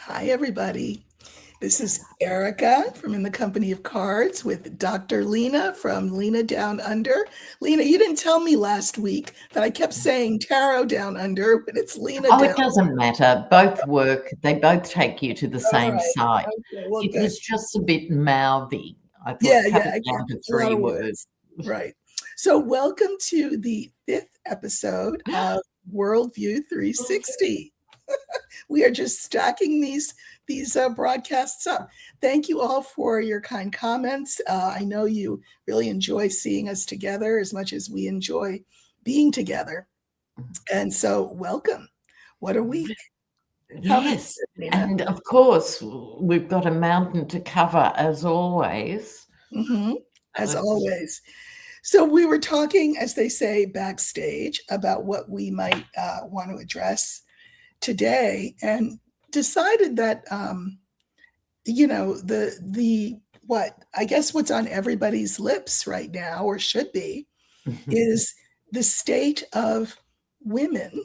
Hi, everybody. This is Erika from In the Company of Cards with Dr. Lena from Lena Down Under. Lena, you didn't tell me last week that I kept saying Tarot Down Under, but it's Lena Oh, Down. it doesn't matter. Both work. They both take you to the All same right. site. Okay, well, It good. was just a bit mouthy. I Yeah, thought cut yeah, it I down get to a lot 3 of words. words. Right. So, welcome to the fifth episode of Worldview 360. We are just stacking these broadcasts up. Thank you all for your kind comments. I know you really enjoy seeing us together as much as we enjoy being together. And so, welcome. What a week. Yes, and of course, we've got a mountain to cover as always. Mm-hmm. As always. So we were talking, as they say, backstage about what we might want to address today, and decided that the what I guess what's on everybody's lips right now, or should be, is the state of women,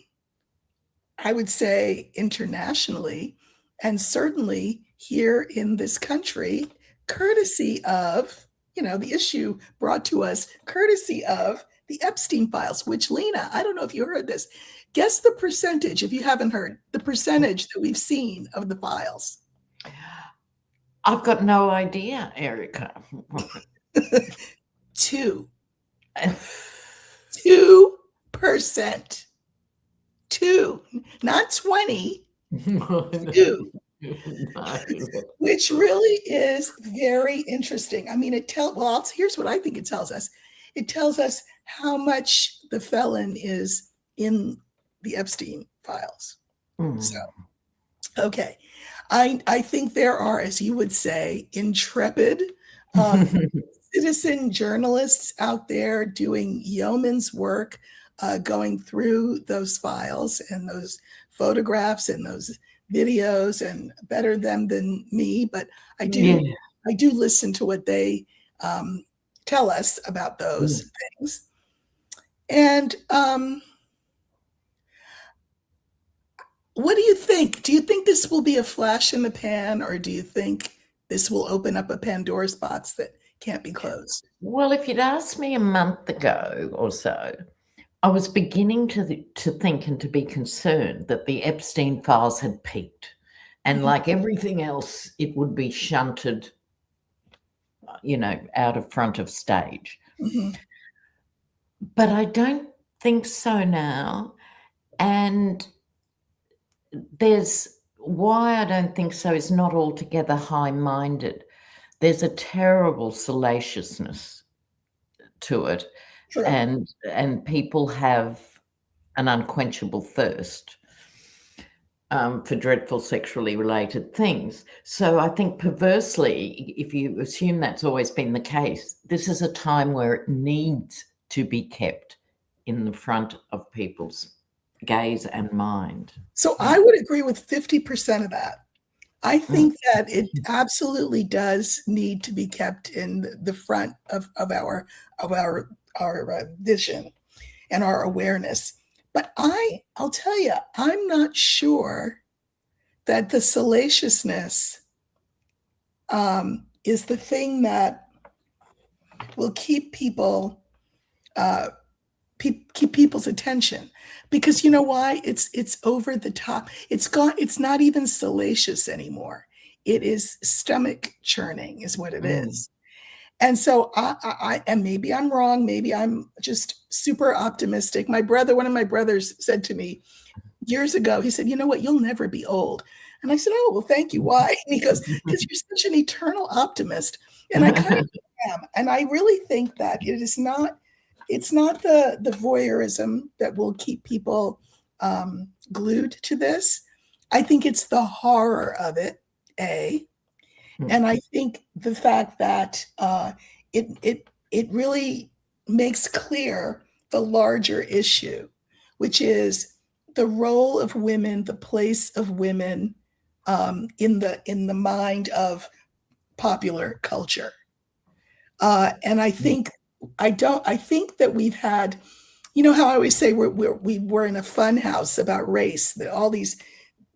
I would say internationally, and certainly here in this country, courtesy of, the issue brought to us courtesy of the Epstein files, which, Lena, I don't know if you heard this. Guess the percentage, if you haven't heard, the percentage that we've seen of the files. I've got no idea, Erika. 2%. 2%. 2, not 20. 2. Which really is very interesting. I mean, here's what I think it tells us. It tells us how much the felon is in the Epstein files. So, okay. I think there are, as you would say, intrepid citizen journalists out there doing yeoman's work, going through those files and those photographs and those videos, and better them than me, but I do listen to what they tell us about those things. And what do you think? Do you think this will be a flash in the pan, or do you think this will open up a Pandora's box that can't be closed? Well, if you'd asked me a month ago or so, I was beginning to think and to be concerned that the Epstein files had peaked, and like everything else, it would be shunted, out of front of stage. Mm-hmm. But I don't think so now, and why I don't think so is not altogether high-minded. There's a terrible salaciousness to it. True. And people have an unquenchable thirst for dreadful sexually related things. So I think perversely, if you assume that's always been the case, this is a time where it needs to be kept in the front of people's gaze and mind. So I would agree with 50% of that. I think that it absolutely does need to be kept in the front of our vision and our awareness. But I'll tell you, I'm not sure that the salaciousness is the thing that will keep people keep people's attention, because you know why? It's over the top. It's not even salacious anymore. It is stomach churning is what it is. And so and maybe I'm wrong, maybe I'm just super optimistic. One of my brothers said to me years ago, he said, "You know what, you'll never be old." And I said, "Oh, well, thank you. Why?" And he goes, "Because you're such an eternal optimist." And I kind of am. And I really think that it's not the voyeurism that will keep people glued to this. I think it's the horror of it, and I think the fact that it really makes clear the larger issue, which is the role of women, the place of women in the mind of popular culture. And I think that we've had, you know how I always say we were in a fun house about race, that all these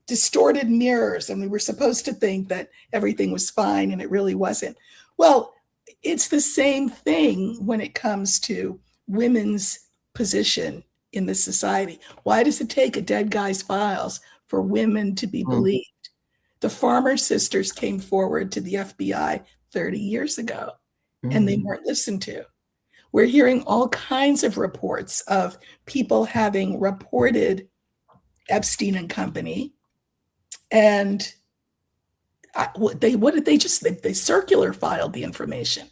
distorted mirrors, and we were supposed to think that everything was fine, and it really wasn't. Well, it's the same thing when it comes to women's position in the society. Why does it take a dead guy's files for women to be believed? The Farmer sisters came forward to the FBI 30 years ago, and they weren't listened to. We're hearing all kinds of reports of people having reported Epstein and company, and they circular filed the information.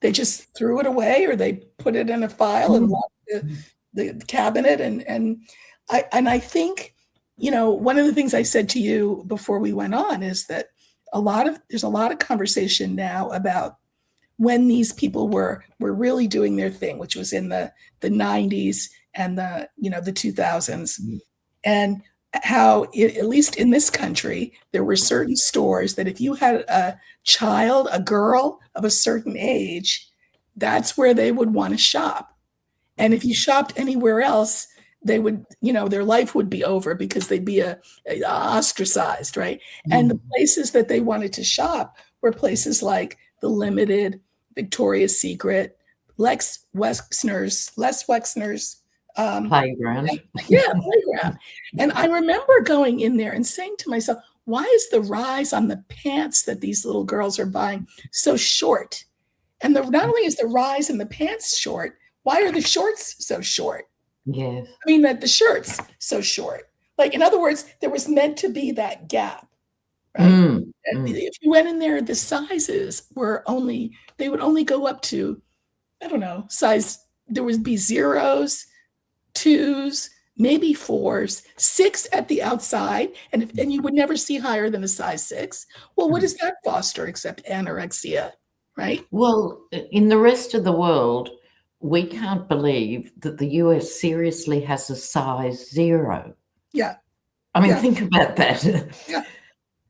They just threw it away, or they put it in a file and locked the cabinet. And I think, one of the things I said to you before we went on is that there's a lot of conversation now about when these people were really doing their thing, which was in the 90s and the 2000s, and how at least in this country, there were certain stores that if you had a girl of a certain age, that's where they would want to shop. And if you shopped anywhere else, they would, their life would be over because they'd be ostracized, right? And the places that they wanted to shop were places like the Limited, Victoria's Secret, Les Wexner's playground. Playground. And I remember going in there and saying to myself, why is the rise on the pants that these little girls are buying so short? And not only is the rise in the pants short, why are the shorts so short? Yes. I mean, that the shirts so short. Like, in other words, there was meant to be that gap. Right? If you went in there, the sizes they would only go up to, I don't know, size, there would be 0s, 2s, maybe 4s, 6 at the outside, and you would never see higher than a size 6. Well, what does that foster except anorexia, right? Well, in the rest of the world, we can't believe that the US seriously has a size 0. Yeah. I mean, think about that. Yeah.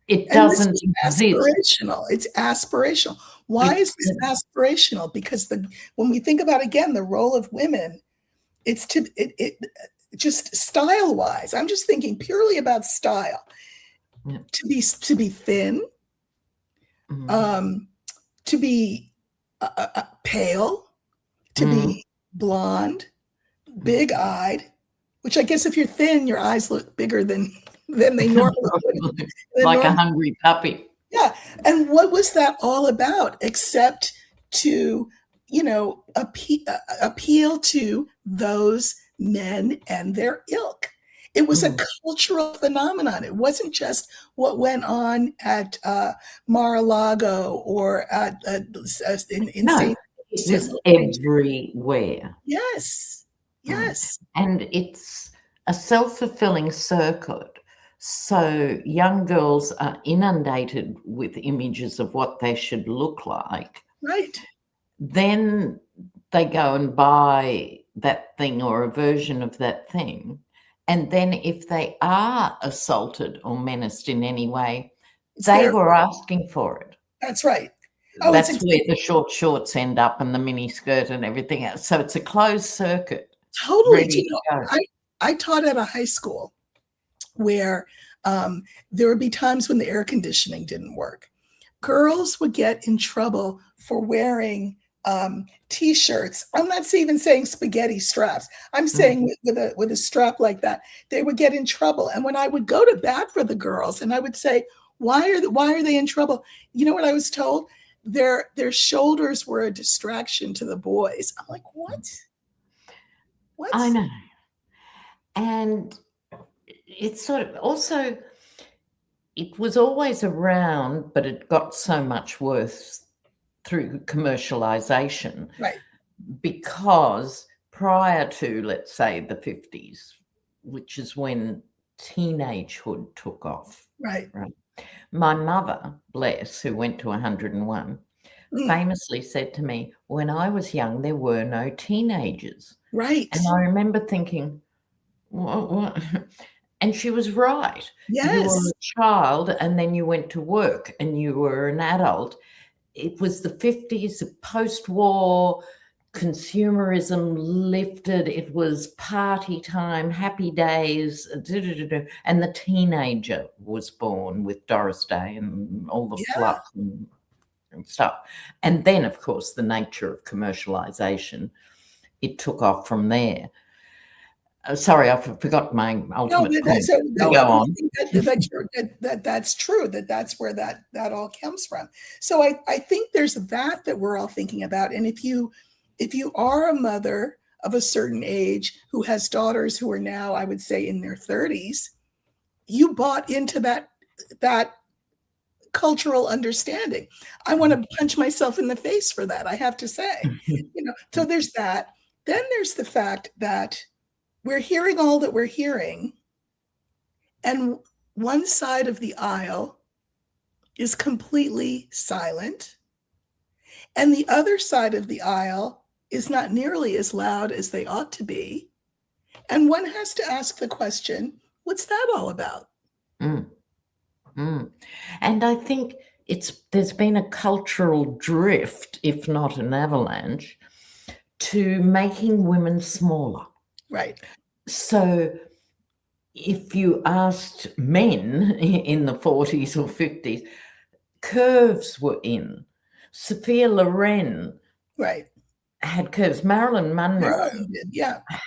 It doesn't exist. Aspirational. It's aspirational. Why is this aspirational? Because when we think about, again, the role of women, it's just style-wise. I'm just thinking purely about style. Yeah. To be thin, to be pale, to be blonde, big-eyed, which I guess if you're thin, your eyes look bigger than they normally would. Like a hungry puppy. Yeah. And what was that all about except to, appeal to those men and their ilk? It was a cultural phenomenon. It wasn't just what went on at Mar-a-Lago or in St. It was everywhere. Yes. Yes. And it's a self-fulfilling circuit. So young girls are inundated with images of what they should look like. Right. Then they go and buy that thing or a version of that thing. And then if they are assaulted or menaced in any way, they were asking for it. That's right. That's where the short shorts end up and the mini skirt and everything else. So it's a closed circuit. Totally. I taught at a high school where there would be times when the air conditioning didn't work. Girls would get in trouble for wearing T-shirts. I'm not even saying spaghetti straps. I'm saying with a strap like that, they would get in trouble. And when I would go to bat for the girls, and I would say, why are they in trouble? You know what I was told? Their shoulders were a distraction to the boys. I'm like, what? I know. And it's sort of also, it was always around, but it got so much worse through commercialization. Right. Because prior to, let's say, the 50s, which is when teenagehood took off. Right. My mother, bless, who went to 101, famously said to me, when I was young, there were no teenagers. Right. And I remember thinking, what? And she was right. Yes. You were a child and then you went to work and you were an adult. It was the 50s, post-war. consumerism lifted. It was party time, happy days, and the teenager was born with Doris Day and all the fluff and stuff. And then, of course, the nature of commercialization, it took off from there. Sorry, I forgot my ultimate point. Go on. That's true. That's where that all comes from. So I think there's that we're all thinking about. And if you are a mother of a certain age who has daughters who are now, I would say, in their 30s, you bought into that cultural understanding. I want to punch myself in the face for that, I have to say. So there's that. Then there's the fact that we're hearing all that we're hearing, and one side of the aisle is completely silent, and the other side of the aisle is not nearly as loud as they ought to be. And one has to ask the question, what's that all about? And I think there's been a cultural drift, if not an avalanche, to making women smaller. Right. So if you asked men in the 40s or 50s, curves were in. Sophia Loren had curves. Marilyn Monroe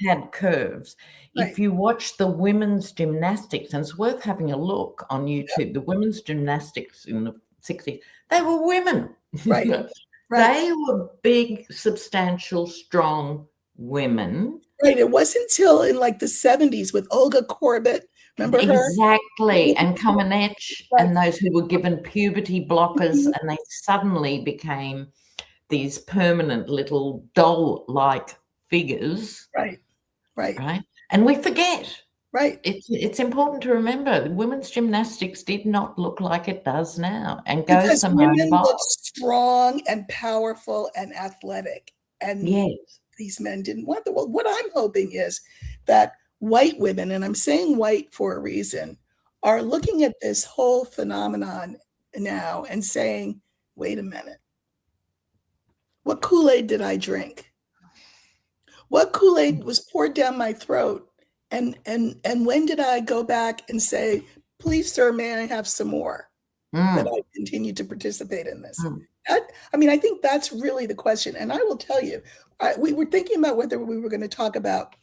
had curves. Right. If you watch the women's gymnastics, and it's worth having a look on YouTube, the women's gymnastics in the 60s, they were women. Right. They were big, substantial, strong women. Right. It wasn't until in like the 70s with Olga Korbut. Remember her? Exactly. And Kamenetz and those who were given puberty blockers, and they suddenly became these permanent little doll-like figures. Right. And we forget. Right. It's important to remember that women's gymnastics did not look like it does now. And go because Simone women Biles. look strong and powerful and athletic. And these men didn't want that. Well, what I'm hoping is that white women, and I'm saying white for a reason, are looking at this whole phenomenon now and saying, wait a minute. What Kool-Aid did I drink? What Kool-Aid was poured down my throat? And when did I go back and say, please, sir, may I have some more? That I continue to participate in this. I think that's really the question. And I will tell you, we were thinking about whether we were going to talk about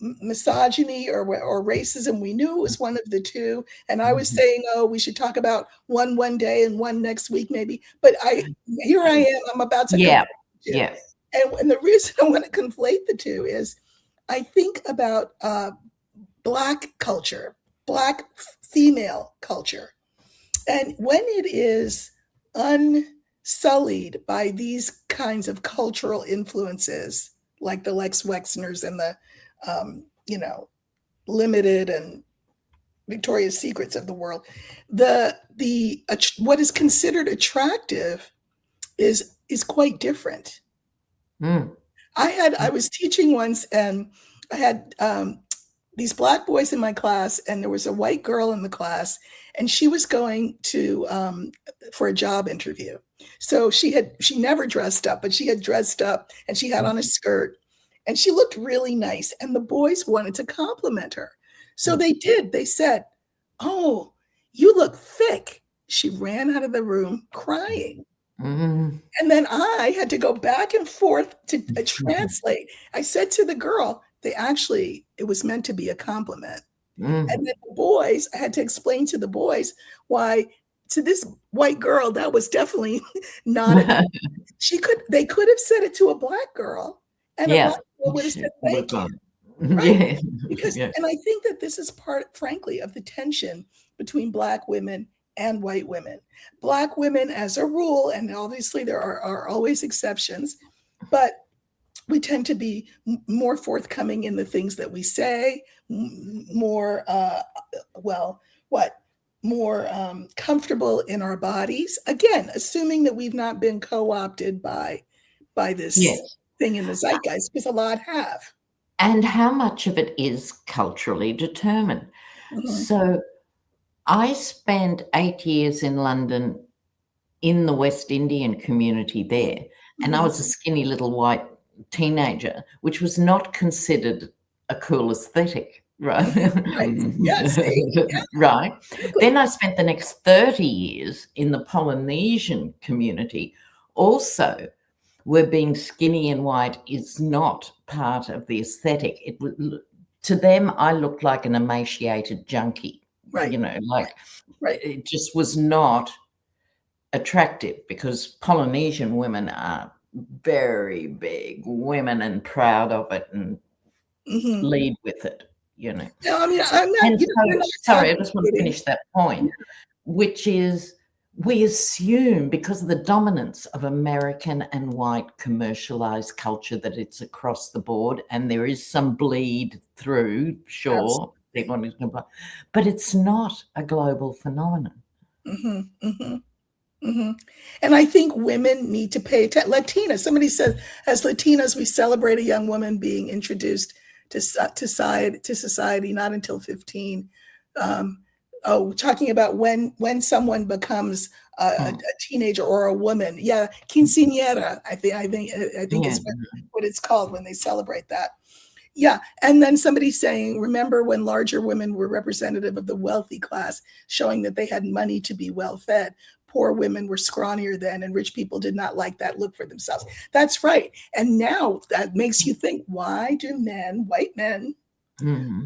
misogyny or racism. We knew it was one of the two. And I was saying, we should talk about one day and one next week, maybe. But here I am. I'm about to. Yeah. And the reason I want to conflate the two is I think about Black culture, Black female culture. And when it is unsullied by these kinds of cultural influences, like the Lex Wexners and the, Limited and Victoria's Secrets of the world, what is considered attractive is quite different. I was teaching once, and I had these Black boys in my class, and there was a white girl in the class, and she was going to for a job interview. So she never dressed up, but she had dressed up, and she had on a skirt, and she looked really nice. And the boys wanted to compliment her. So they did. They said, "Oh, you look thick." She ran out of the room crying. And then I had to go back and forth to translate. I said to the girl, it was meant to be a compliment. And then the boys, I had to explain to the boys why to this white girl, that was definitely not, they could have said it to a Black girl, and a Black girl would have said, thank you. Right? And I think that this is part, frankly, of the tension between Black women and white women. Black women, as a rule, and obviously there are always exceptions, but we tend to be more forthcoming in the things that we say, more, comfortable in our bodies. Again, assuming that we've not been co-opted by this thing in the zeitgeist, because a lot have. And how much of it is culturally determined? So I spent 8 years in London in the West Indian community there, and I was a skinny little white teenager, which was not considered a cool aesthetic, right? Right. Yeah, see? Yeah, Right. exactly. Then I spent the next 30 years in the Polynesian community, also where being skinny and white is not part of the aesthetic. To them, I looked like an emaciated junkie, Right. like Right. it just was not attractive, because Polynesian women are very big women and proud of it and Mhm. lead with it, you know. No, I mean, I'm not, And we're so, not sorry, I just want to advocating. finish that point, which is we assume, because of the dominance of American and white commercialized culture, that it's across the board, and there is some bleed through, sure, but it's not a global phenomenon. Mhm, mhm, mhm. And I think women need to pay attention. Latinas, somebody said, as Latinas, we celebrate a young woman being introduced to society not until 15. Talking about when someone becomes a teenager or a woman. Yeah, quinceañera, I think Yeah. is what it's called when they celebrate that. Yeah. And then somebody saying, remember when larger women were representative of the wealthy class, showing that they had money to be well fed. Poor women were scrawnier then, and rich people did not like that look for themselves. That's right. And now that makes you think, why do white men,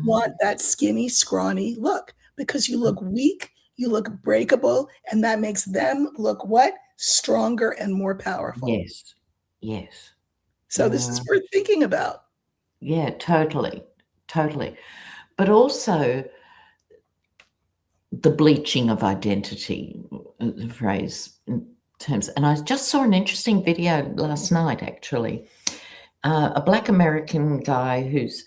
want that skinny, scrawny look? Because you look weak, you look breakable, and that makes them look what? Stronger and more powerful. Yes. Yes. So this is worth thinking about. Yeah, totally. Totally. But also the bleaching of identity, the phrase in terms. And I just saw an interesting video last night, actually. A Black American guy who's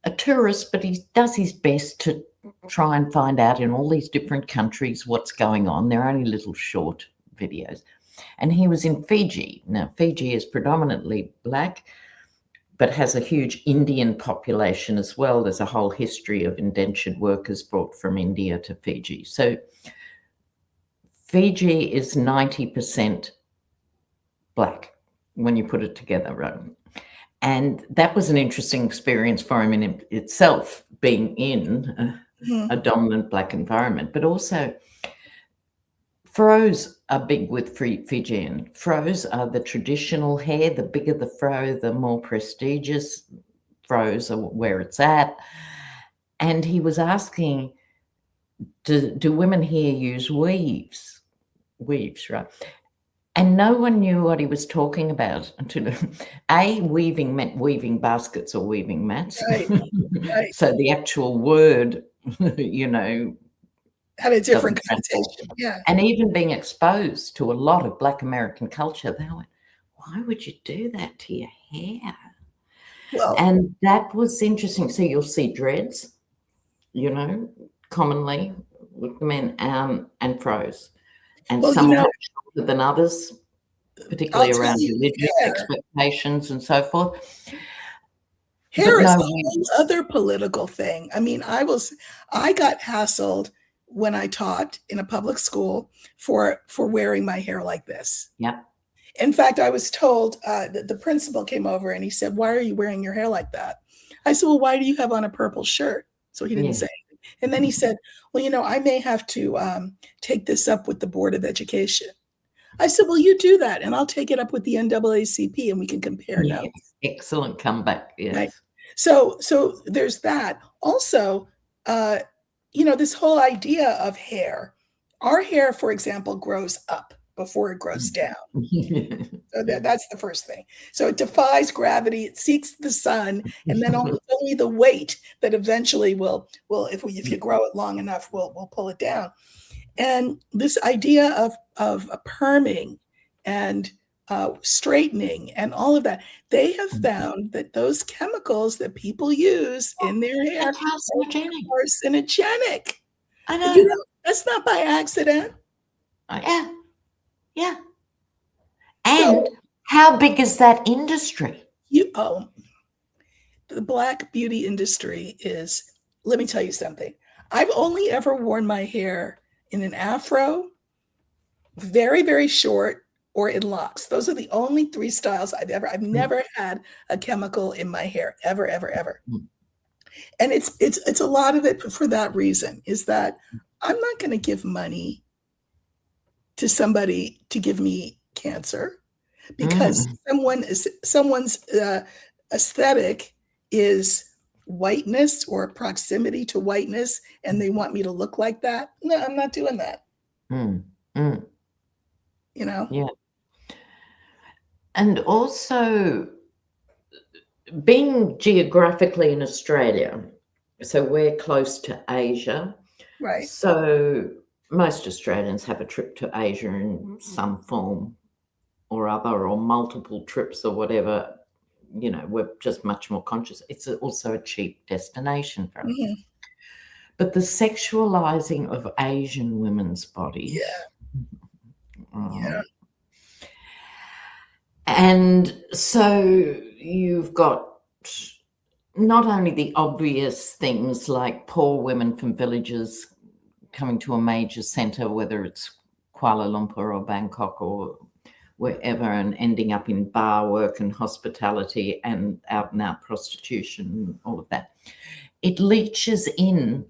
a tourist, but he does his best to try and find out in all these different countries what's going on. They're only little short videos. And he was in Fiji. Now, Fiji is predominantly Black, but has a huge Indian population as well. There's a whole history of indentured workers brought from India to Fiji. So Fiji is 90% Black when you put it together, right? And that was an interesting experience for him in itself, being in a dominant Black environment. But also, fros are big with Fijian. Fros are the traditional hair. The bigger the fro, the more prestigious. Fros are where it's at. And he was asking, do women here use weaves? Weaves, right? And no one knew what he was talking about until weaving meant weaving baskets or weaving mats. Right, right. So the actual word, you know, Had a different doesn't translate. connotation. Yeah. And even being exposed to a lot of Black American culture, they went, why would you do that to your hair? Well, And that was interesting. So you'll see dreads, you know, commonly with men, and fros. And well, some have shorter than others, particularly I'll tell around you, religious hair. expectations and so forth. Hair is a we whole other political thing. I mean, I got hassled when I taught in a public school for wearing my hair like this. Yeah. In fact, I was told that the principal came over and he said, "Why are you wearing your hair like that?" I said, "Well, why do you have on a purple shirt?" So he didn't Yeah. say anything. And then he said, "Well, you know, I may have to take this up with the Board of Education." I said, "Well, you do that, and I'll take it up with the NAACP, and we can compare Yes. notes." Excellent comeback. Yes. Right. So there's that. Also, you know, this whole idea of hair. Our hair, for example, grows up before it grows down. So that's the first thing. So it defies gravity, it seeks the sun, and then only the weight that eventually will if you grow it long enough will pull it down. And this idea of perming and straightening and all of that, they have found that those chemicals that people use in their hair carcinogenic. are carcinogenic. I know. You know, that's not by accident. Yeah. Yeah. So And how big is that industry? the Black beauty industry is, let me tell you something. I've only ever worn my hair in an afro, very, very short, or in locks. Those are the only 3 styles I've never had a chemical in my hair, ever, ever, ever. And it's a lot of it for that reason, is that I'm not going to give money to somebody to give me cancer because someone's aesthetic is whiteness or proximity to whiteness, and they want me to look like that. No, I'm not doing that. You know? Yeah. And also, being geographically in Australia, so we're close to Asia. Right. So most Australians have a trip to Asia in some form or other, or multiple trips or whatever. You know, we're just much more conscious. It's also a cheap destination for us. But the sexualizing of Asian women's bodies. Yeah. And so you've got not only the obvious things like poor women from villages coming to a major centre, whether it's Kuala Lumpur or Bangkok or wherever, and ending up in bar work and hospitality and out-and-out prostitution, all of that. It leaches in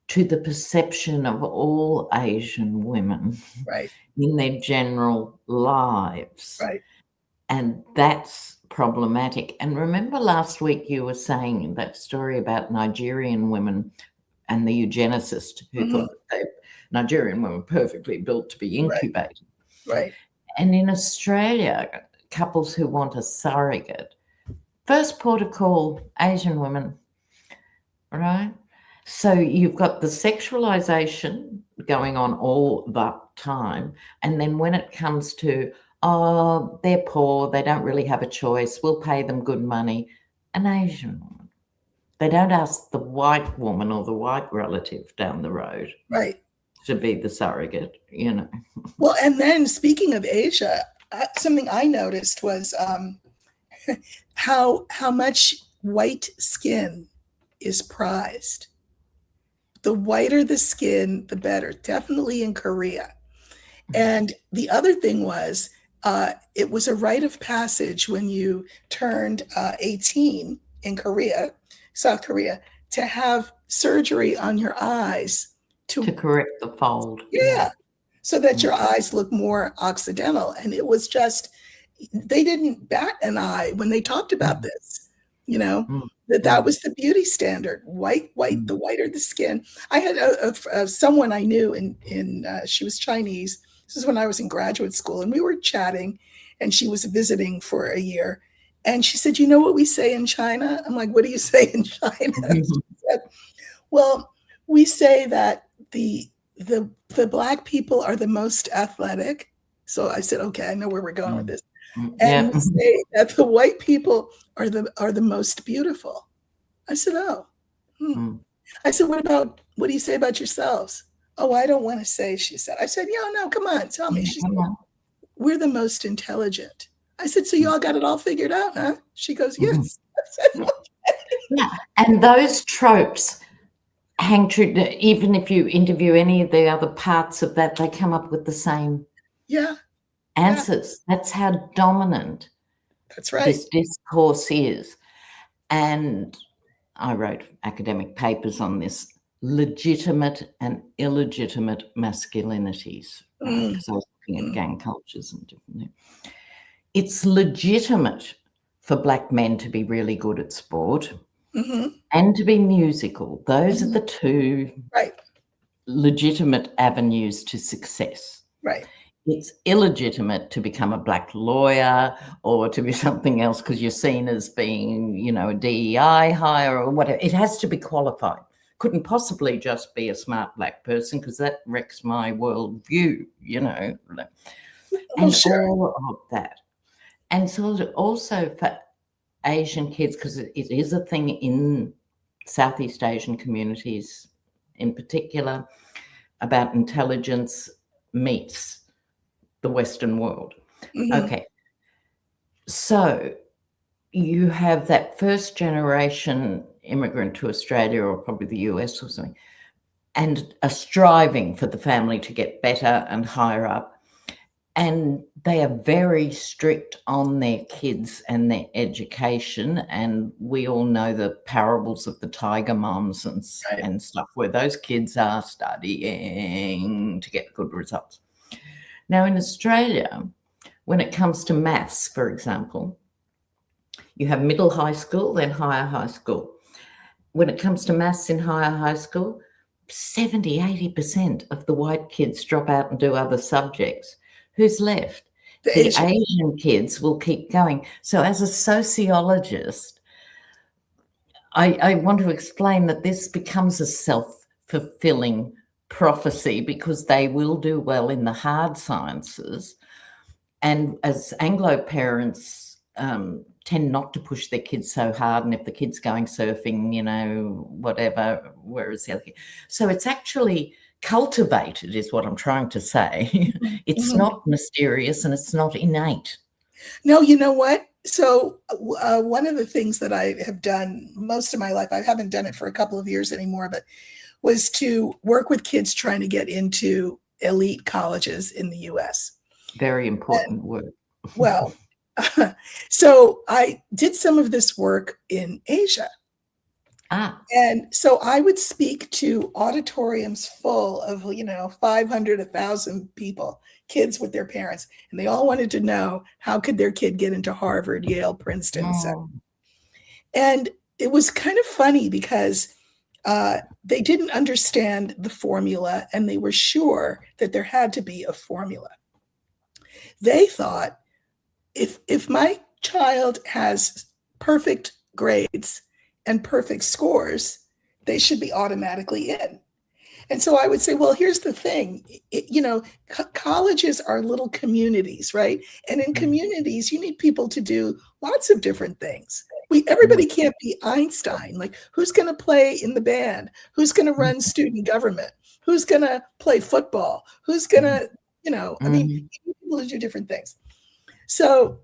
to the perception of all Asian women in their general lives. And that's problematic. And remember last week you were saying that story about Nigerian women and the eugenicist who thought that Nigerian women were perfectly built to be incubated. And in Australia, couples who want a surrogate, first port of call, Asian women, right? So you've got the sexualization going on all the time. And then when it comes to, oh, they're poor, they don't really have a choice, we'll pay them good money, an Asian woman. They don't ask the white woman or the white relative down the road to be the surrogate, you know. Well, and then speaking of Asia, something I noticed was how much white skin is prized. The whiter the skin, the better, definitely in Korea. And the other thing was, it was a rite of passage when you turned 18 in Korea, South Korea, to have surgery on your eyes to correct the fold. So that your eyes look more occidental. And it was just, they didn't bat an eye when they talked about this, you know, that was the beauty standard. White, the whiter the skin. I had someone I knew she was Chinese. This is when I was in graduate school, and we were chatting, and she was visiting for a year. And she said, you know what we say in China? I'm like, what do you say in China? She said, well, we say that the Black people are the most athletic. So I said, okay, I know where we're going with this. And we say that the white people are the most beautiful. I said, oh. I said, what do you say about yourselves? Oh, I don't want to say, she said. I said, no, come on, tell me. She said, we're the most intelligent. I said, so y'all got it all figured out, huh? She goes, yes. I said, okay. And those tropes hang true. Even if you interview any of the other parts of that, they come up with the same answers. That's how dominant this discourse is. And I wrote academic papers on this, legitimate and illegitimate masculinities, because I was looking at gang cultures and different things. It's legitimate for Black men to be really good at sport and to be musical. Those are the two legitimate avenues to success. It's illegitimate to become a Black lawyer or to be something else because you're seen as being, a DEI hire or whatever. It has to be qualified. Couldn't possibly just be a smart Black person because that wrecks my worldview, and all of that. And so also for Asian kids, because it is a thing in Southeast Asian communities in particular, about intelligence meets the Western world. Okay. So you have that first generation immigrant to Australia or probably the US or something, and a striving for the family to get better and higher up. And they are very strict on their kids and their education. And we all know the parables of the tiger moms and stuff, where those kids are studying to get good results. Now, in Australia, when it comes to maths, for example, you have middle high school, then higher high school. When it comes to maths in higher high school, 70, 80% of the white kids drop out and do other subjects. Who's left? The Asian kids will keep going. So as a sociologist, I want to explain that this becomes a self-fulfilling prophecy, because they will do well in the hard sciences. And as Anglo parents tend not to push their kids so hard, and if the kid's going surfing, you know, whatever, whereas the other kid. So it's actually cultivated, is what I'm trying to say. It's not mysterious and it's not innate. No, you know what? So one of the things that I have done most of my life, I haven't done it for a couple of years anymore, but was to work with kids trying to get into elite colleges in the US. Very important work. Well, so I did some of this work in Asia. And so I would speak to auditoriums full of, 500, 1,000 people, kids with their parents, and they all wanted to know, how could their kid get into Harvard, Yale, Princeton? So. And it was kind of funny because they didn't understand the formula, and they were sure that there had to be a formula. They thought, if my child has perfect grades and perfect scores, they should be automatically in. And so I would say, well, here's the thing, colleges are little communities, right? And in communities, you need people to do lots of different things. Everybody can't be Einstein. Like, who's going to play in the band? Who's going to run student government? Who's going to play football? Who's going to, you need people to do different things. So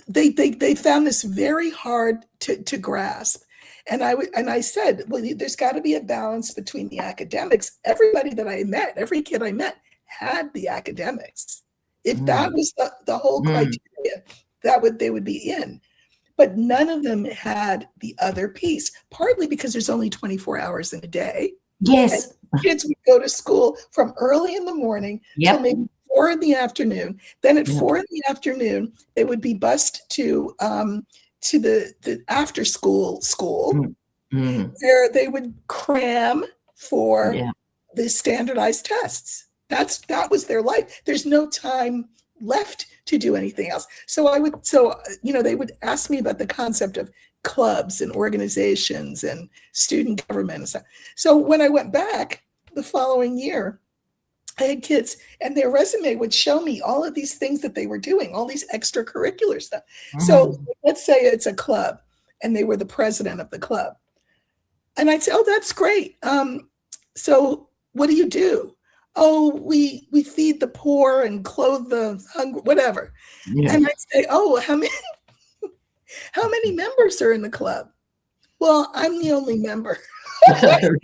they found this very hard to grasp. And I said, well, there's got to be a balance between the academics. Everybody that I met, every kid I met had the academics. If that was the whole criteria, they would be in. But none of them had the other piece, partly because there's only 24 hours in a day. Yes. And kids would go to school from early in the morning till maybe 4 in the afternoon. Then at 4 in the afternoon, they would be bused to the after school where they would cram for the standardized tests. That was their life. There's no time left to do anything else. So they would ask me about the concept of clubs and organizations and student government and stuff. So when I went back the following year, I had kids, and their resume would show me all of these things that they were doing, all these extracurricular stuff. So let's say it's a club, and they were the president of the club. And I'd say, oh, that's great. So what do you do? Oh, we feed the poor and clothe the hungry, whatever. Yeah. And I'd say, oh, how many members are in the club? Well, I'm the only member. Right. So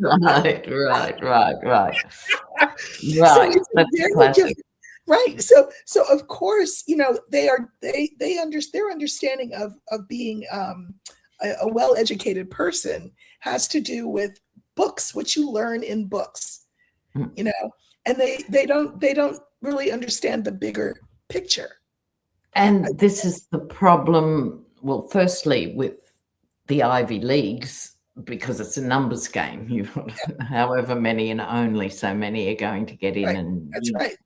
right. So of course, their understanding of being a well-educated person has to do with books, which you learn in books, and they don't really understand the bigger picture. And this is the problem. Well, firstly, with the Ivy Leagues, because it's a numbers game. However many, and only so many are going to get in, and that's right.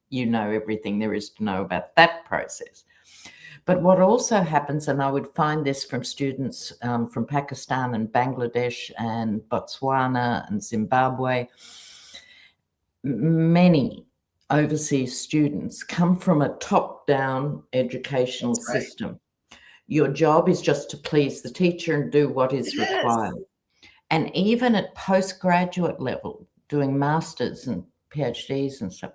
You know everything there is to know about that process. But what also happens, and I would find this from students from Pakistan and Bangladesh and Botswana and Zimbabwe, many overseas students come from a top-down educational system. Your job is just to please the teacher and do what is required. And even at postgraduate level, doing masters and PhDs and stuff,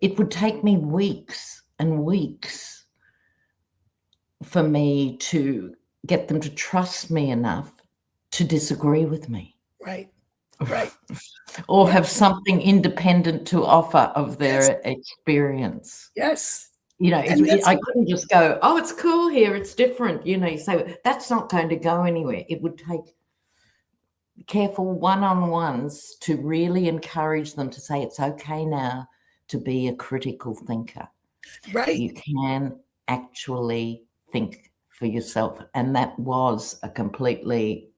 it would take me weeks and weeks for me to get them to trust me enough to disagree with me. Right. Right. or Yeah. have something independent to offer of Yes. their experience. Yes. You know, And that's I couldn't just go, "Oh, it's cool here, it's different." You know, you say, "That's not going to go anywhere." It would take careful one-on-ones to really encourage them to say, "It's okay now to be a critical thinker. right. You can actually think for yourself." And that was a completely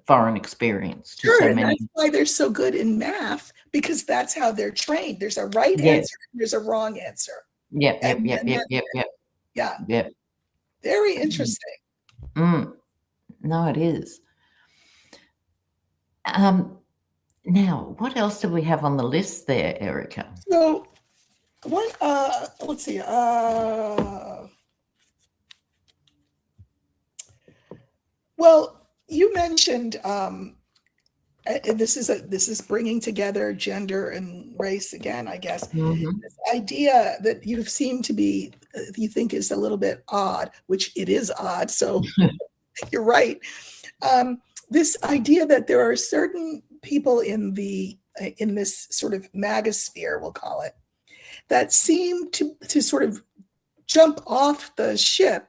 foreign experience to Sure. so And many. that's why they're so good in math, because that's how they're trained. There's a right Yes. answer, and there's a wrong answer. Yep, yep, And yep, then yep, that's yep, it. yep, Yeah. yep. Very interesting. Mm. No, it is. Now, what else do we have on the list there, Erika? So what let's see. Well, you mentioned and this is bringing together gender and race again, I guess. Mhm. This idea that you seem to be you think is a little bit odd, which it is odd. So you're right. This idea that there are certain people in this sort of magosphere, we'll call it, that seem to sort of jump off the ship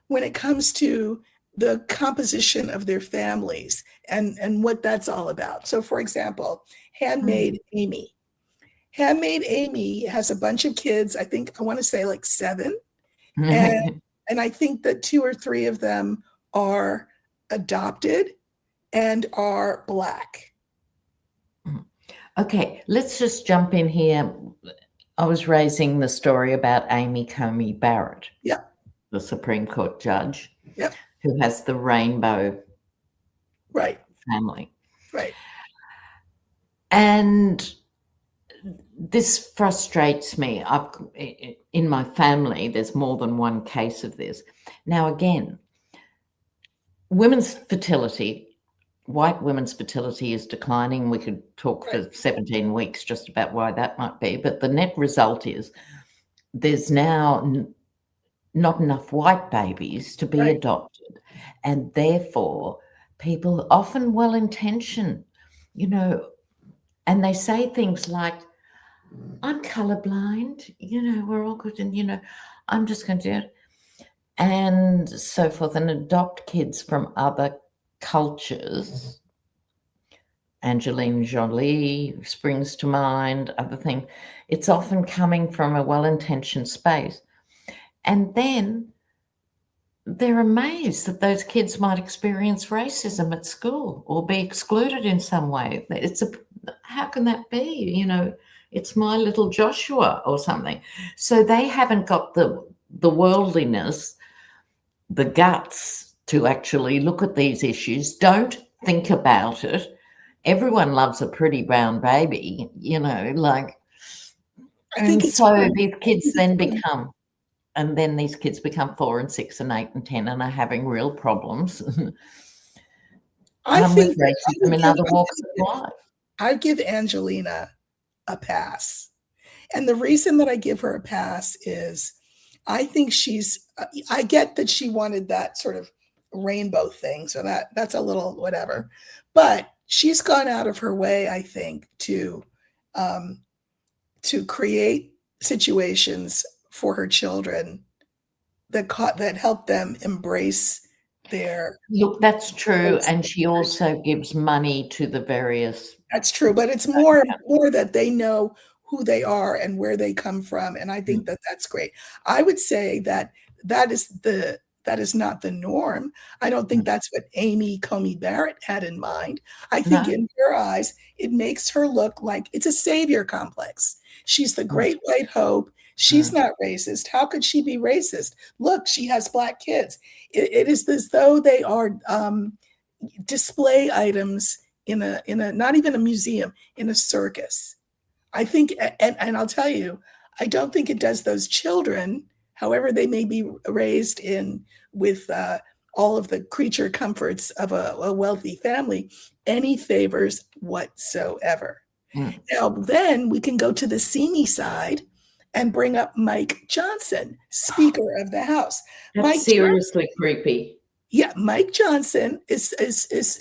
when it comes to the composition of their families and what that's all about. So, for example, Mm. Handmaid Amy. Handmaid Amy has a bunch of kids. I think I want to say like 7, and and I think that 2 or 3 of them are adopted and are Black. Okay, let's just jump in here. I was raising the story about Amy Coney Barrett, Yep. the Supreme Court judge, Yep. who has the rainbow Right. family. Right. And this frustrates me. In my family, there's more than one case of this. Now, again, women's fertility, white women's fertility is declining. We could talk Right. for 17 weeks just about why that might be. But the net result is there's now not enough white babies to be Right. adopted. And therefore, people, often well-intentioned, you know, and they say things like, "I'm colorblind, you know, we're all good, and, you know, I'm just going to do it," and so forth, and adopt kids from other cultures. Angelina Jolie springs to mind, other thing. It's often coming from a well-intentioned space. And then they're amazed that those kids might experience racism at school or be excluded in some way. How can that be? You know, it's my little Joshua or something. So they haven't got the worldliness, the guts to actually look at these issues, don't think about it. Everyone loves a pretty brown baby, you know, like, I think and it's so funny. these I kids think it's then funny. become, and then these kids become 4 and 6 and 8 and 10 and are having real problems I with think that racism in other walks of life. I give Angelina a pass. And the reason that I give her a pass is I think I get that she wanted that sort of rainbow thing. So that's a little whatever. But she's gone out of her way, I think, um, to create situations for her children that help them embrace their. Look, that's true, and she also gives money to the various. That's true, but it's more that they know who they are and where they come from, and I think that that's great. I would say that that is not the norm. I don't think that's what Amy Coney Barrett had in mind. I think No. in her eyes, it makes her look like it's a savior complex. She's the great white hope. She's not racist. How could she be racist? Look, she has Black kids. It is as though they are display items in a not even a museum, in a circus. I think, and I'll tell you, I don't think it does those children, however they may be raised in with all of the creature comforts of a wealthy family, any favors whatsoever. Now, then we can go to the seamy side and bring up Mike Johnson, Speaker of the House. That's seriously creepy. Yeah, Mike Johnson is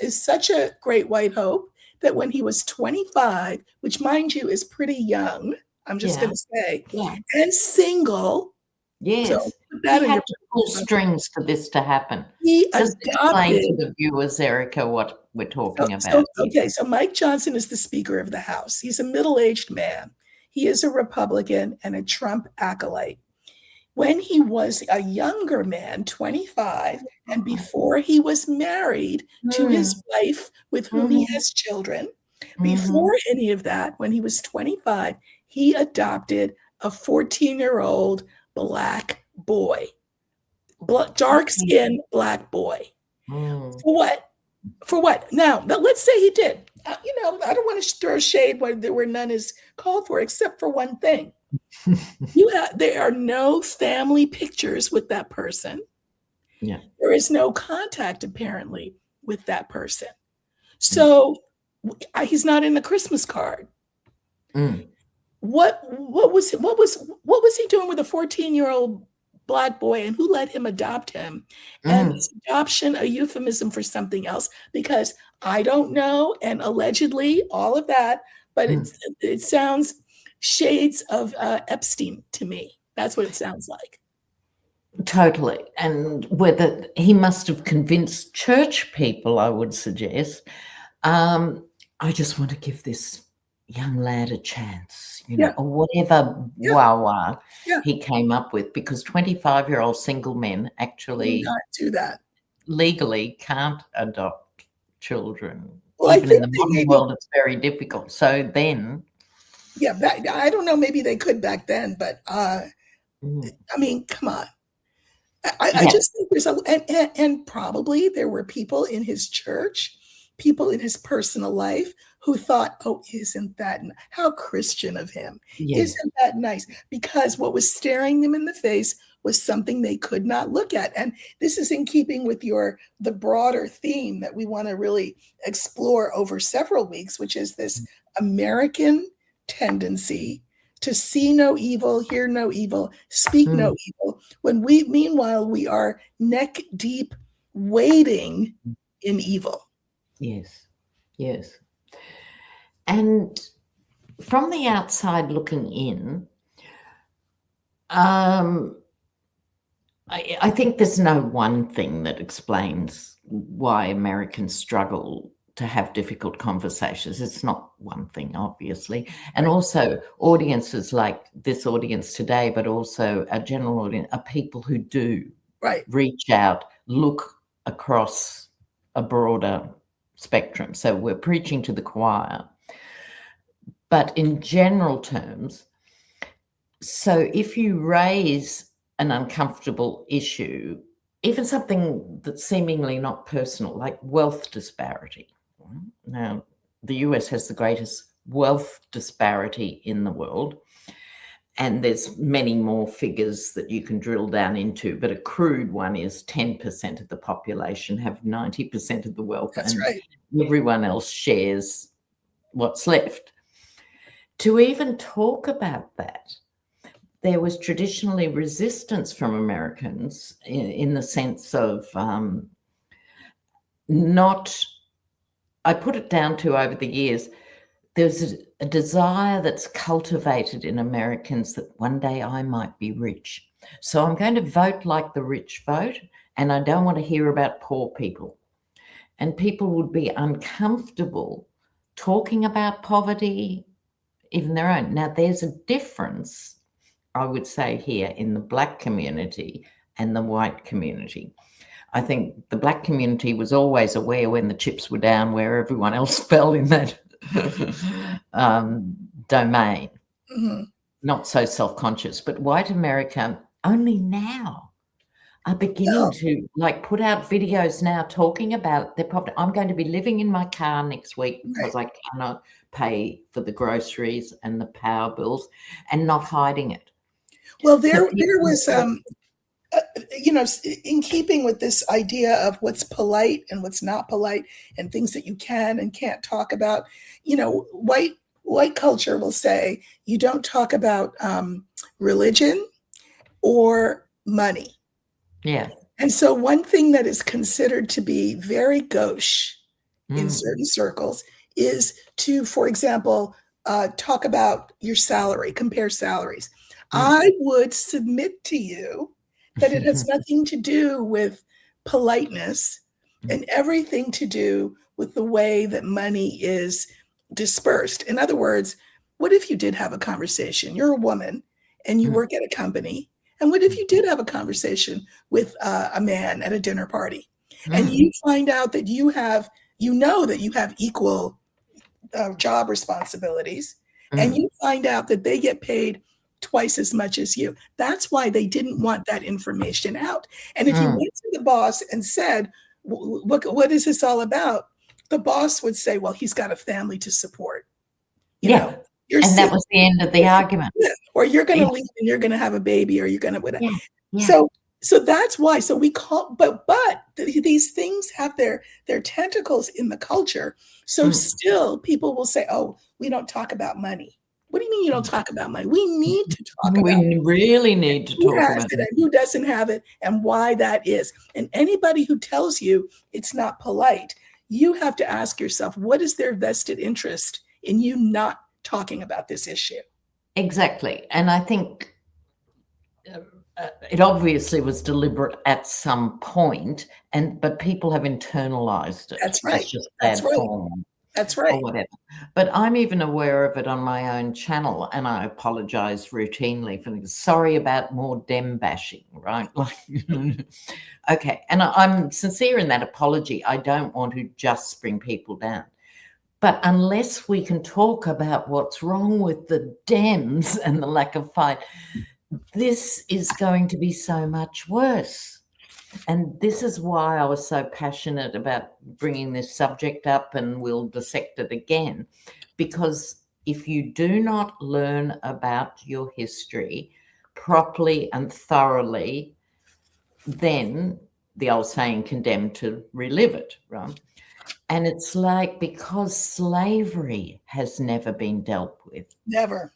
such a great white hope that when he was 25, which mind you is pretty young, I'm just going to say, and single. Yes. So put that He in had your to pull strings for this to happen. He Just explain adopted. to the viewers, Erika, what we're talking about. So Mike Johnson is the Speaker of the House. He's a middle-aged man. He is a Republican and a Trump acolyte. When he was a younger man, 25, and before he was married to his wife with whom he has children, before any of that, when he was 25, he adopted a 14-year-old black boy, dark-skinned black boy. For what? For what? Now, let's say he did. I don't want to throw shade where none is called for, except for one thing. There are no family pictures with that person. Yeah. There is no contact, apparently, with that person. So he's not in the Christmas card. What was he doing with a 14-year-old black boy, and who let him adopt him? And is adoption a euphemism for something else? Because I don't know, and allegedly all of that, but it sounds shades of Epstein to me. That's what it sounds like. Totally. And whether he must have convinced church people, I would suggest. I just want to give this young lad a chance, or whatever he came up with, because 25-year-old single men actually not do that. Legally can't adopt children. Well, even in the modern world, it's very difficult. So then... Yeah, I don't know, maybe they could back then, but I mean, come on. I just think there's and probably there were people in his church, people in his personal life who thought, oh, isn't that, how Christian of him? Isn't that nice? Because what was staring them in the face was something they could not look at. And this is in keeping with the broader theme that we want to really explore over several weeks, which is this American tendency to see no evil, hear no evil, speak no evil, when meanwhile we are neck deep wading in evil. Yes. And from the outside looking in, I think there's no one thing that explains why Americans struggle to have difficult conversations. It's not one thing, obviously. And also audiences like this audience today, but also a general audience, are people who do reach out, look across a broader spectrum. So we're preaching to the choir. But in general terms, so if you raise an uncomfortable issue, even something that's seemingly not personal, like wealth disparity. Now, the US has the greatest wealth disparity in the world, and there's many more figures that you can drill down into, but a crude one is 10% of the population have 90% of the wealth. That's and right. Everyone else shares what's left. To even talk about that, there was traditionally resistance from Americans in the sense of I put it down to, over the years, there's a desire that's cultivated in Americans that one day I might be rich. So I'm going to vote like the rich vote, and I don't want to hear about poor people. And people would be uncomfortable talking about poverty, even their own. Now, there's a difference, I would say, here in the Black community and the white community. I think the Black community was always aware when the chips were down where everyone else fell in that domain. Not so self-conscious. But white America only now are beginning to put out videos now talking about their poverty. I'm going to be living in my car next week because I cannot pay for the groceries and the power bills, and not hiding it. Well, there was, in keeping with this idea of what's polite and what's not polite, and things that you can and can't talk about, white culture will say you don't talk about religion or money. Yeah. And so one thing that is considered to be very gauche in certain circles is to, for example, talk about your salary, compare salaries. I would submit to you that it has nothing to do with politeness and everything to do with the way that money is dispersed. In other words, what if you did have a conversation? You're a woman and you work at a company. And what if you did have a conversation with a man at a dinner party and you find out that you know that you have equal job responsibilities, and you find out that they get paid twice as much as you. That's why they didn't want that information out. And if you went to the boss and said, what is this all about? The boss would say, well, he's got a family to support. You know, and that was the end of the argument. Or you're going to leave and you're going to have a baby, or you're going to whatever. So that's why. So we call, but these things have their tentacles in the culture. So still people will say, oh, we don't talk about money. What do you mean you don't talk about money? We need to talk about it. We really need to talk about it. And who doesn't have it and why that is. And anybody who tells you it's not polite, you have to ask yourself, what is their vested interest in you not talking about this issue? Exactly. And I think it obviously was deliberate at some point, but people have internalized it. That's right. It's just bad form. That's right. Or whatever. But I'm even aware of it on my own channel, and I apologize routinely for sorry about more Dem bashing, right? Okay. And I'm sincere in that apology. I don't want to just bring people down. But unless we can talk about what's wrong with the Dems and the lack of fight, this is going to be so much worse. And this is why I was so passionate about bringing this subject up, and we'll dissect it again, because if you do not learn about your history properly and thoroughly, then the old saying, condemned to relive it, right? And it's like, because slavery has never been dealt with. Never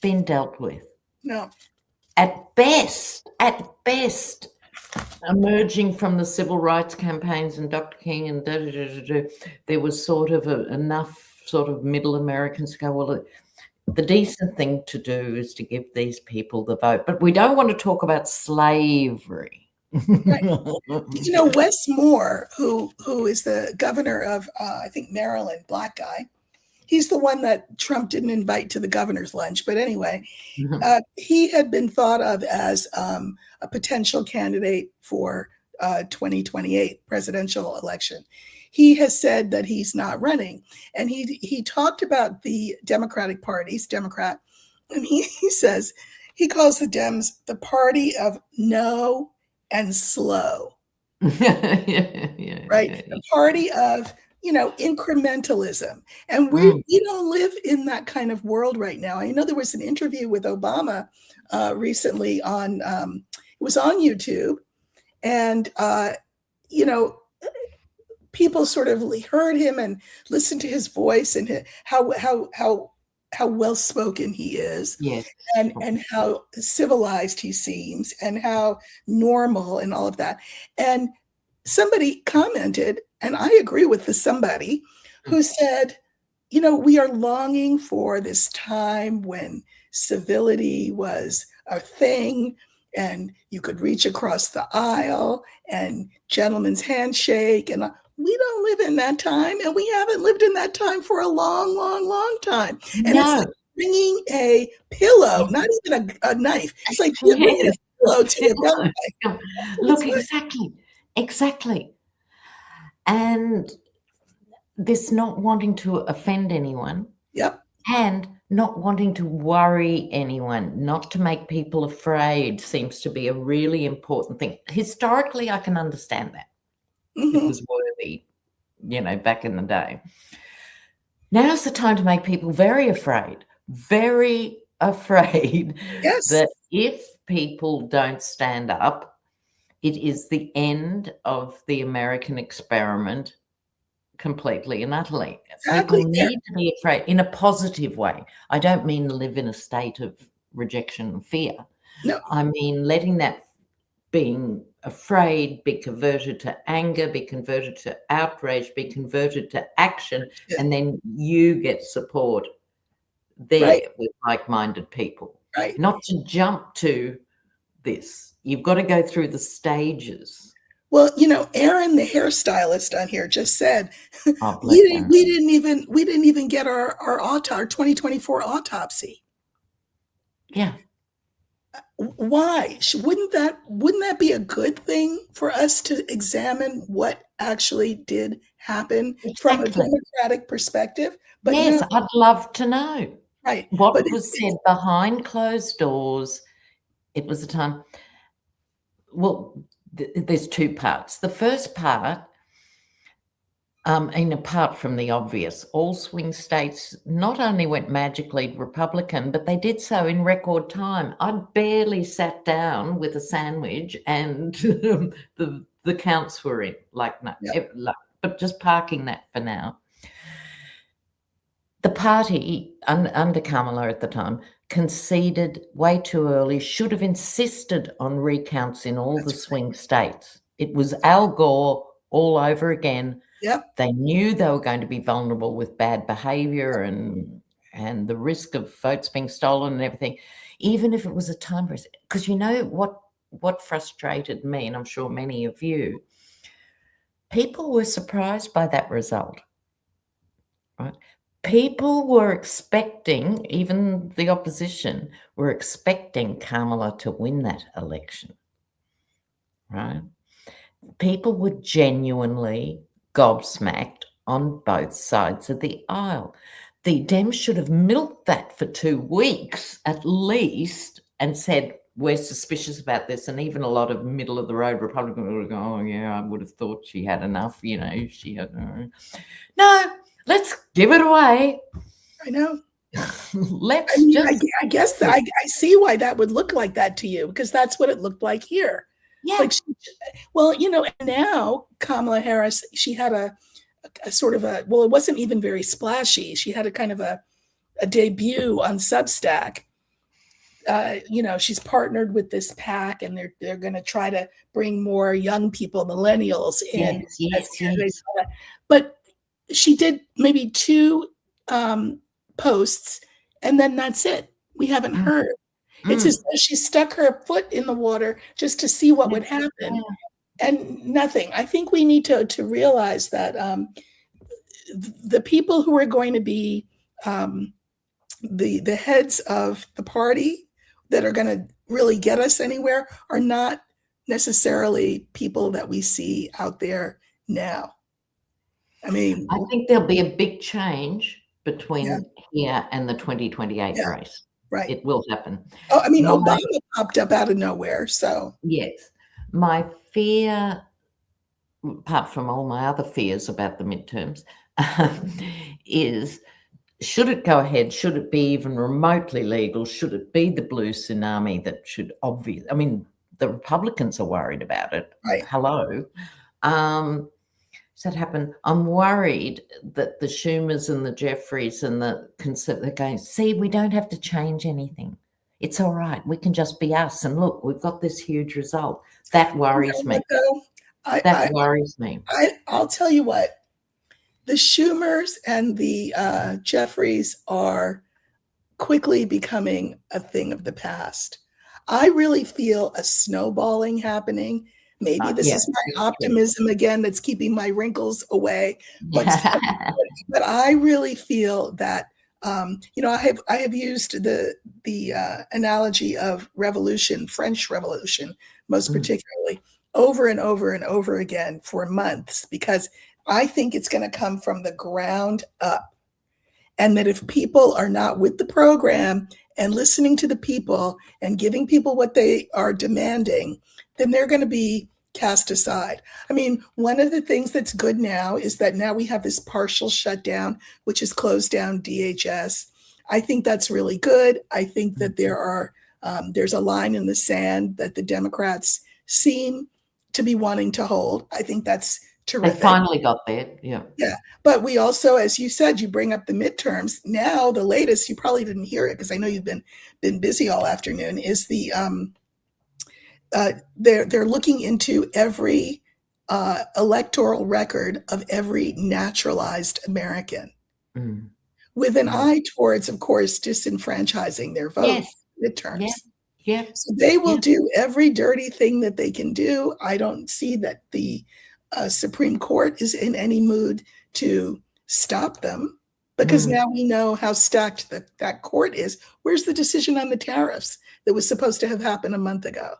been dealt with. No. At best, emerging from the civil rights campaigns and Dr. King and there was sort of enough sort of middle Americans go, well, the decent thing to do is to give these people the vote. But we don't want to talk about slavery. Right. You know, Wes Moore, who is the governor of, I think, Maryland, black guy, he's the one that Trump didn't invite to the governor's lunch. But anyway, he had been thought of as a potential candidate for 2028 presidential election. He has said that he's not running. And he talked about the Democratic Party, he's Democrat, and he says, he calls the Dems the party of no and slow. Right? The party of, incrementalism. And we don't live in that kind of world right now. I know there was an interview with Obama recently on, it was on YouTube, and, people sort of heard him and listened to his voice and how well-spoken he is, yes, and how civilized he seems and how normal and all of that. And somebody commented, and I agree with the somebody, who said, we are longing for this time when civility was a thing and you could reach across the aisle and gentleman's handshake. And we don't live in that time, and we haven't lived in that time for a long, long, long time. And it's like bringing a pillow, not even a knife. It's like bringing a pillow to your belly. Look, exactly. And this not wanting to offend anyone. Yep. And not wanting to worry anyone, not to make people afraid, seems to be a really important thing. Historically, I can understand that. It was worthy, back in the day. Now's the time to make people very afraid yes. that if people don't stand up, it is the end of the American experiment completely and utterly. Exactly. People need to be afraid in a positive way. I don't mean live in a state of rejection and fear. No. I mean letting that being afraid be converted to anger, be converted to outrage, be converted to action, and then you get support there with like-minded people. Right. Not to jump to this. You've got to go through the stages. Well, Erin, the hairstylist on here, just said Oh, bless her. we didn't even get our 2024 autopsy. Yeah. Why? Wouldn't that be a good thing for us to examine what actually did happen from a democratic perspective? But yes, no. I'd love to know. Right. What was said behind closed doors. It was a time. Well, there's two parts. The first part, and apart from the obvious, all swing states not only went magically Republican, but they did so in record time. I barely sat down with a sandwich and the counts were in. But just parking that for now. The party under Kamala at the time conceded way too early, should have insisted on recounts in all the swing states. It was Al Gore all over again. Yep. They knew they were going to be vulnerable with bad behavior and the risk of votes being stolen and everything, even if it was a time press. Because what frustrated me, and I'm sure many of you, people were surprised by that result, right? People were expecting, even the opposition were expecting Kamala to win that election, right? People were genuinely gobsmacked on both sides of the aisle. The Dems should have milked that for 2 weeks at least and said, we're suspicious about this. And even a lot of middle-of-the-road Republicans would go, oh, yeah, I would have thought she had enough, she had... No, let's give it away. I know. I guess I see why that would look like that to you, because that's what it looked like here. Yeah. Now Kamala Harris, she had a sort of it wasn't even very splashy. She had a kind of a debut on Substack. She's partnered with this PAC, and they're going to try to bring more young people, millennials, in. Yes. But she did maybe 2 posts, and then that's it. We haven't heard. It's as though she stuck her foot in the water just to see what would happen, and nothing. I think we need to realize that the people who are going to be the heads of the party that are going to really get us anywhere are not necessarily people that we see out there now. I mean, I think there'll be a big change between here and the 2028 race. Right. It will happen. Oh, I mean, Obama popped up out of nowhere, so. Yes. My fear, apart from all my other fears about the midterms, is, should it go ahead? Should it be even remotely legal? Should it be the blue tsunami that should I mean, the Republicans are worried about it. Right. Hello. That happened. I'm worried that the Schumers and the Jeffries and the Conservatives are going, see, we don't have to change anything. It's all right. We can just be us. And look, we've got this huge result. That worries me. That worries me. I'll tell you what. The Schumers and the Jeffries are quickly becoming a thing of the past. I really feel a snowballing happening. Maybe this is my optimism again that's keeping my wrinkles away. But I really feel that I have used the analogy of revolution, French Revolution, most particularly, over and over and over again for months, because I think it's going to come from the ground up. And that if people are not with the program and listening to the people and giving people what they are demanding, then they're going to be cast aside. I mean, one of the things that's good now is that now we have this partial shutdown, which has closed down DHS. I think that's really good. I think that there's a line in the sand that the Democrats seem to be wanting to hold. I think that's terrific. They finally got there, yeah. Yeah, but we also, as you said, you bring up the midterms. Now, the latest, you probably didn't hear it because I know you've been busy all afternoon, is they're looking into every electoral record of every naturalized American with an eye towards, of course, disenfranchising their vote midterms. So they will do every dirty thing that they can do. I don't see that the Supreme Court is in any mood to stop them, because now we know how stacked that court is. Where's the decision on the tariffs that was supposed to have happened a month ago?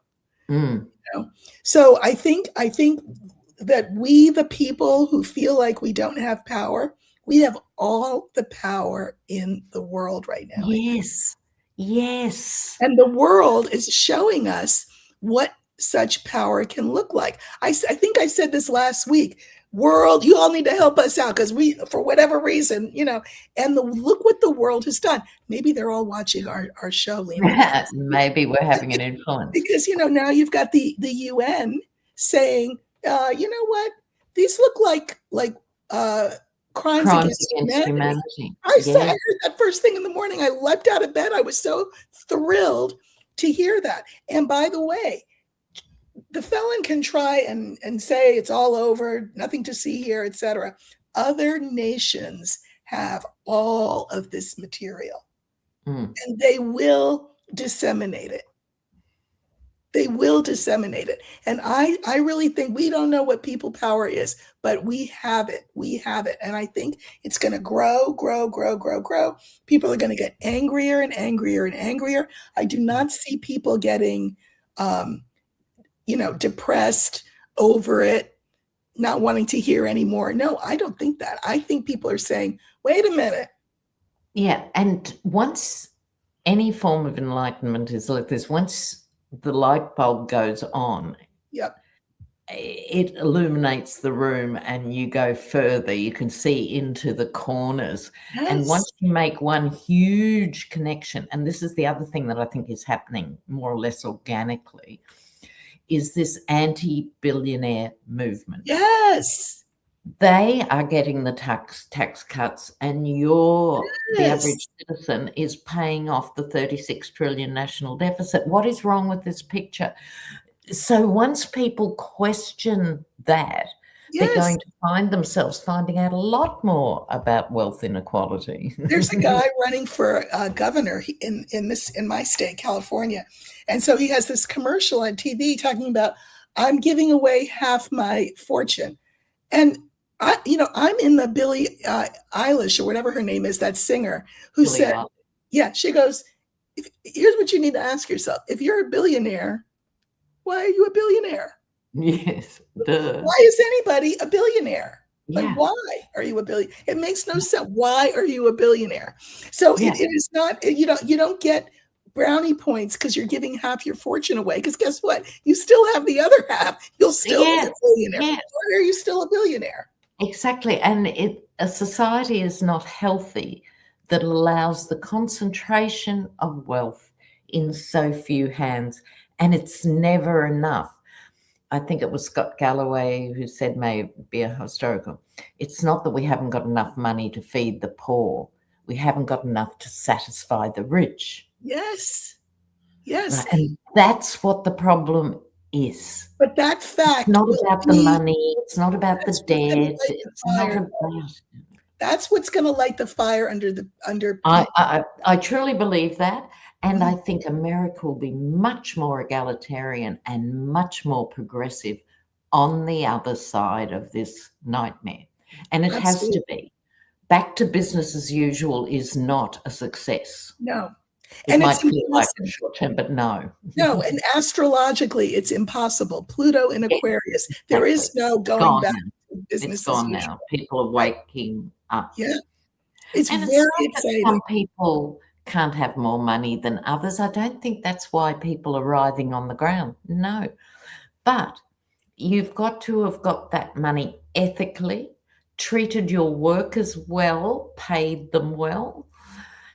You know? So I think that we, the people who feel like we don't have power, we have all the power in the world right now. Yes. And the world is showing us what such power can look like. I think I said this last week. World, you all need to help us out, because we, for whatever reason, and look what the world has done. Maybe they're all watching our show, Lena. Maybe we're having an influence. Because, now you've got the UN saying, you know what? These look like crimes against humanity. I heard that first thing in the morning. I leapt out of bed. I was so thrilled to hear that. And by the way, the felon can try and say it's all over, nothing to see here, etc. Other nations have all of this material, and they will disseminate it. They will disseminate it. And I really think we don't know what people power is, but we have it. We have it. And I think it's going to grow. People are going to get angrier and angrier and angrier. I do not see people getting, depressed over it, not wanting to hear anymore. No, I don't think that. I think people are saying, wait a minute. Yeah. And once any form of enlightenment is like this, once the light bulb goes on, it illuminates the room, and you go further. You can see into the corners. And once you make one huge connection, and this is the other thing that I think is happening more or less organically, is this anti-billionaire movement. Yes. They are getting the tax cuts, and the average citizen is paying off the 36 trillion national deficit. What is wrong with this picture? So once people question that, they're going to find themselves finding out a lot more about wealth inequality. There's a guy running for governor in my state, California. And so he has this commercial on TV talking about, I'm giving away half my fortune. And I'm in the Billie Eilish, or whatever her name is, that singer, who said, she goes, here's what you need to ask yourself. If you're a billionaire, why are you a billionaire? Yes. Why is anybody a billionaire? Like, why are you a billionaire? It makes no sense. Why are you a billionaire? So it is not, you don't get brownie points because you're giving half your fortune away, because guess what? You still have the other half. You'll still be a billionaire. Why are you still a billionaire? Exactly. And a society is not healthy that allows the concentration of wealth in so few hands, and it's never enough. I think it was Scott Galloway who said, may be a historical, it's not that we haven't got enough money to feed the poor. We haven't got enough to satisfy the rich. Yes. Right? And that's what the problem is. But that fact, it's not about the money. It's not about the debt. It's not about. That's what's going to light the fire under. I truly believe that. And I think America will be much more egalitarian and much more progressive on the other side of this nightmare. And it has to be. Back to business as usual is not a success. No. It might feel like a short term, but no. No, and astrologically, it's impossible. Pluto in Aquarius. There is no going back to business. It's gone now. People are waking up. Yeah. It's very exciting. Some people can't have more money than others. I don't think that's why people are writhing on the ground. No. But you've got to have got that money ethically, treated your workers well, paid them well,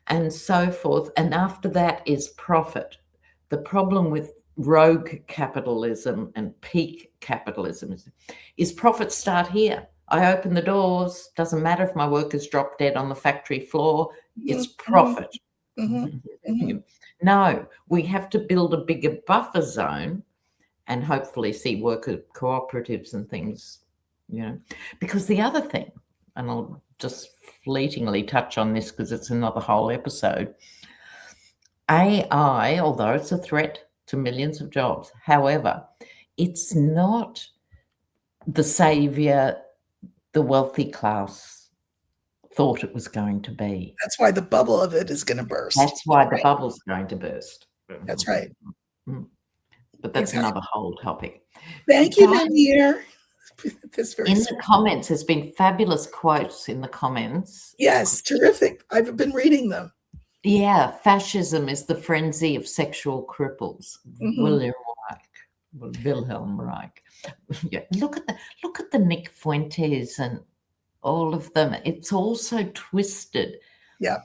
and so forth. And after that is profit. The problem with rogue capitalism and peak capitalism is profits start here. I open the doors, doesn't matter if my workers drop dead on the factory floor, it's profit. No, we have to build a bigger buffer zone and hopefully see worker cooperatives and things, because the other thing, and I'll just fleetingly touch on this because it's another whole episode, AI, although it's a threat to millions of jobs, however, it's not the savior the wealthy class thought it was going to be. That's why the bubble of it is going to burst. That's why the bubble's going to burst. That's right. But that's another whole topic. Thank you, Lena. In the comments, there's been fabulous quotes in the comments. Yes, terrific. I've been reading them. Yeah, fascism is the frenzy of sexual cripples. Wilhelm Reich. Yeah, look at the Nick Fuentes and all of them. It's all so twisted. Yep.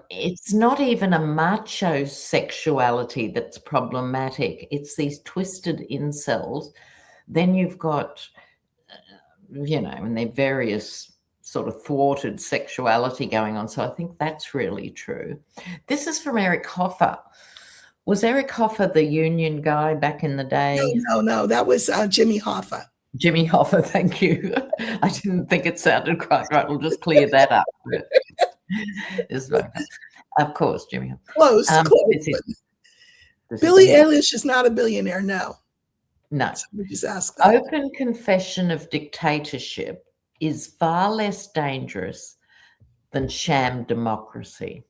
It's not even a macho sexuality that's problematic. It's these twisted incels. Then you've got, and their various sort of thwarted sexuality going on. So I think that's really true. This is from Eric Hoffer. Was Eric Hoffer the union guy back in the day? No. That was Jimmy Hoffa. Jimmy Hoffa, thank you. I didn't think it sounded quite right. We'll just clear that up. Of course, Jimmy Hoffa. Close. Billy Eilish is not a billionaire, no. No. We just ask that. Open confession of dictatorship is far less dangerous than sham democracy.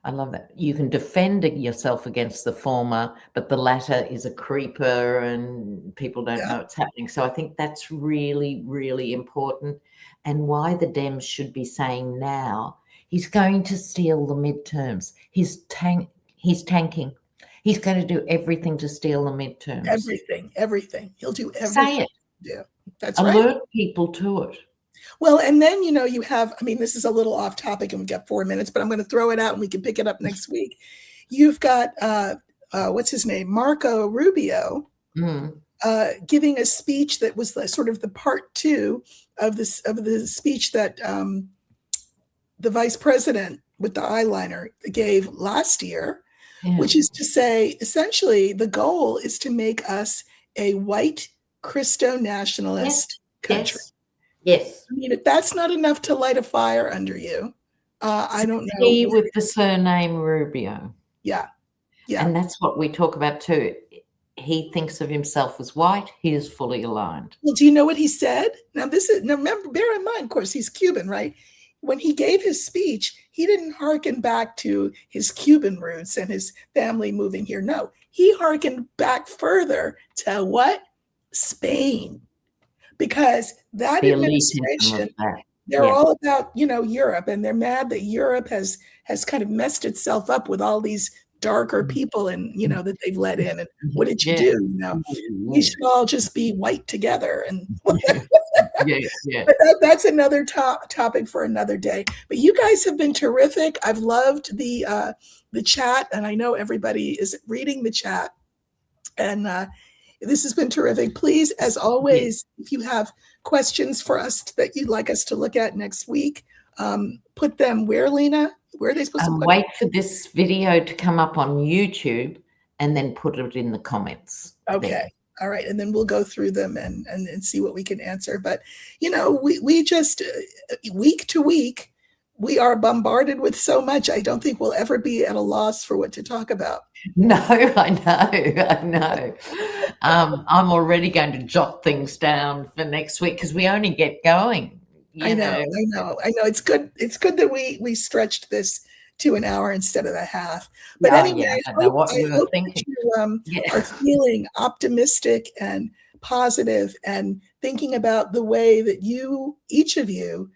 I love that. You can defend yourself against the former, but the latter is a creeper and people don't know what's happening. So I think that's really, really important, and why the Dems should be saying now, he's going to steal the midterms. He's tanking. He's going to do everything to steal the midterms. Everything. He'll do everything. Say it. Yeah, that's right. Alert people to it. Well, and then, you have, this is a little off topic and we've got 4 minutes, but I'm going to throw it out and we can pick it up next week. You've got, what's his name? Marco Rubio giving a speech that was sort of the part 2 of the speech that the vice president with the eyeliner gave last year, which is to say, essentially, the goal is to make us a white Christo-nationalist country. Yes. If that's not enough to light a fire under you, I don't know. He with the surname Rubio. Yeah. And that's what we talk about too. He thinks of himself as white. He is fully aligned. Well, do you know what he said? Now, remember, bear in mind, of course, he's Cuban, right? When he gave his speech, he didn't hearken back to his Cuban roots and his family moving here. No, he hearkened back further to what? Spain. Because that administration, they're all about, Europe, and they're mad that Europe has kind of messed itself up with all these darker people and, that they've let in. And what did you do? We should all just be white together. And but that's another topic for another day. But you guys have been terrific. I've loved the chat, and I know everybody is reading the chat. And this has been terrific. Please, as always, if you have questions for us that you'd like us to look at next week, put them where, Lena? Where are they supposed to put wait for this video to come up on YouTube and then put it in the comments. Okay. There. All right. And then we'll go through them and see what we can answer. But, we just, week to week, we are bombarded with so much. I don't think we'll ever be at a loss for what to talk about. No, I know. I'm already going to jot things down for next week because we only get going. I know. It's good. It's good that we stretched this to an hour instead of a half. But anyway, I hope that you are feeling optimistic and positive and thinking about the way that each of you,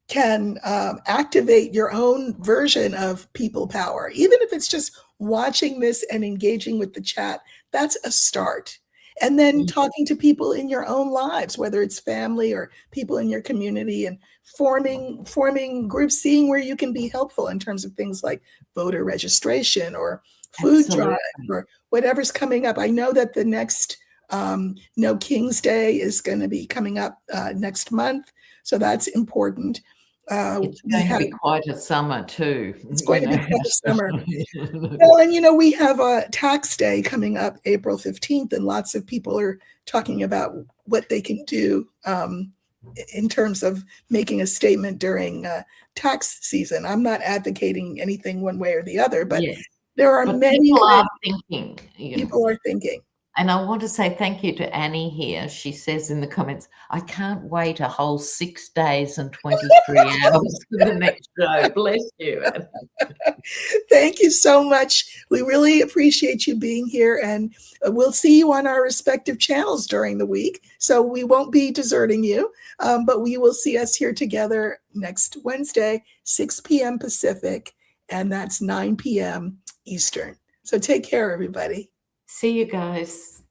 can activate your own version of people power. Even if it's just watching this and engaging with the chat, that's a start. And then talking to people in your own lives, whether it's family or people in your community, and forming groups, seeing where you can be helpful in terms of things like voter registration or food drive or whatever's coming up. I know that the next No King's Day is going to be coming up next month. So that's important. It's We going to have be quite a summer too, it's you going to be know. quite a summer. Well, and we have a tax day coming up April 15th, and lots of people are talking about what they can do in terms of making a statement during tax season. I'm not advocating anything one way or the other, but Yes, there are but many, people are many thinking, you know. people are thinking. And I want to say thank you to Annie here. She says in the comments, I can't wait a whole 6 days and 23 hours for the next show. Bless you. Thank you so much. We really appreciate you being here, and we'll see you on our respective channels during the week. So we won't be deserting you, but we will see us here together next Wednesday, 6 p.m. Pacific, and that's 9 p.m. Eastern. So take care, everybody. See you guys.